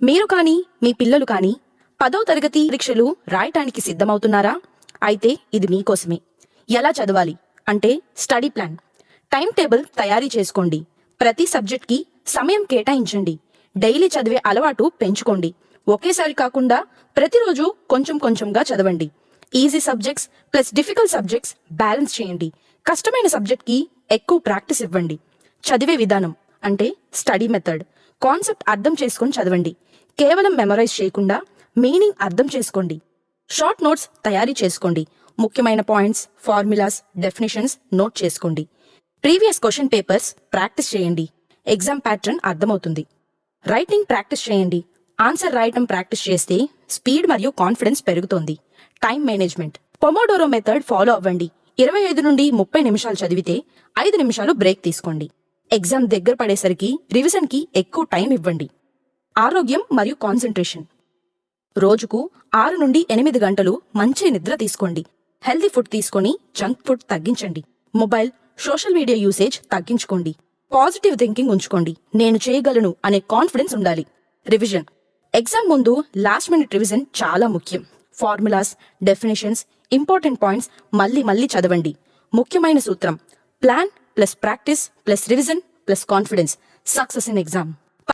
మీరు కానీ మీ పిల్లలు కానీ 10వ తరగతి పరీక్షలు రాయటానికి సిద్ధమవుతున్నారా? అయితే ఇది మీకోసమే. ఎలా చదవాలి అంటే స్టడీ ప్లాన్, టైం టేబుల్ తయారీ చేసుకోండి. ప్రతి సబ్జెక్ట్కి సమయం కేటాయించండి. డైలీ చదివే అలవాటు పెంచుకోండి. ఒకేసారి కాకుండా ప్రతిరోజు కొంచెం కొంచెంగా చదవండి. Easy subjects plus difficult subjects balance చేయండి. కష్టమైన సబ్జెక్ట్కి ఎక్కువ ప్రాక్టీస్ ఇవ్వండి. చదివే విధానం అంటే స్టడీ మెథడ్, కాన్సెప్ట్ అర్థం చేసుకొని చదవండి. కేవలం మెమరైజ్ చేయకుండా మీనింగ్ అర్థం చేసుకోండి. షార్ట్ నోట్స్ తయారీ చేసుకోండి. ముఖ్యమైన పాయింట్స్, ఫార్ములాస్, డెఫినేషన్స్ నోట్ చేసుకోండి. ప్రీవియస్ క్వశ్చన్ పేపర్స్ ప్రాక్టీస్ చేయండి. ఎగ్జామ్ ప్యాటర్న్ అర్థమవుతుంది. రైటింగ్ ప్రాక్టీస్ చేయండి. ఆన్సర్ రాయటం ప్రాక్టీస్ చేస్తే స్పీడ్ మరియు కాన్ఫిడెన్స్ పెరుగుతోంది. Time management, pomodoro method follow అవ్వండి. 25 నుండి 30 నిమిషాలు చదివితే 5 నిమిషాలు బ్రేక్ తీసుకోండి. ఎగ్జామ్ దగ్గర పడేసరికి రివిజన్కి ఎక్కువ టైం ఇవ్వండి. ఆరోగ్యం మరియు కాన్సంట్రేషన్, రోజుకు 6 నుండి 8 గంటలు మంచి నిద్ర తీసుకోండి. హెల్దీ ఫుడ్ తీసుకొని జంక్ ఫుడ్ తగ్గించండి. మొబైల్, సోషల్ మీడియా యూసేజ్ తగ్గించుకోండి. పాజిటివ్ థింకింగ్ ఉంచుకోండి. నేను చేయగలను అనే కాన్ఫిడెన్స్ ఉండాలి. రివిజన్, ఎగ్జామ్ ముందు లాస్ట్ మినిట్ రివిజన్ చాలా ముఖ్యం. ఫార్ములాస్, డెఫినేషన్స్, ఇంపార్టెంట్ పాయింట్స్ మళ్ళీ చదవండి. ముఖ్యమైన సూత్రం plan plus practice plus revision plus confidence, success in exam.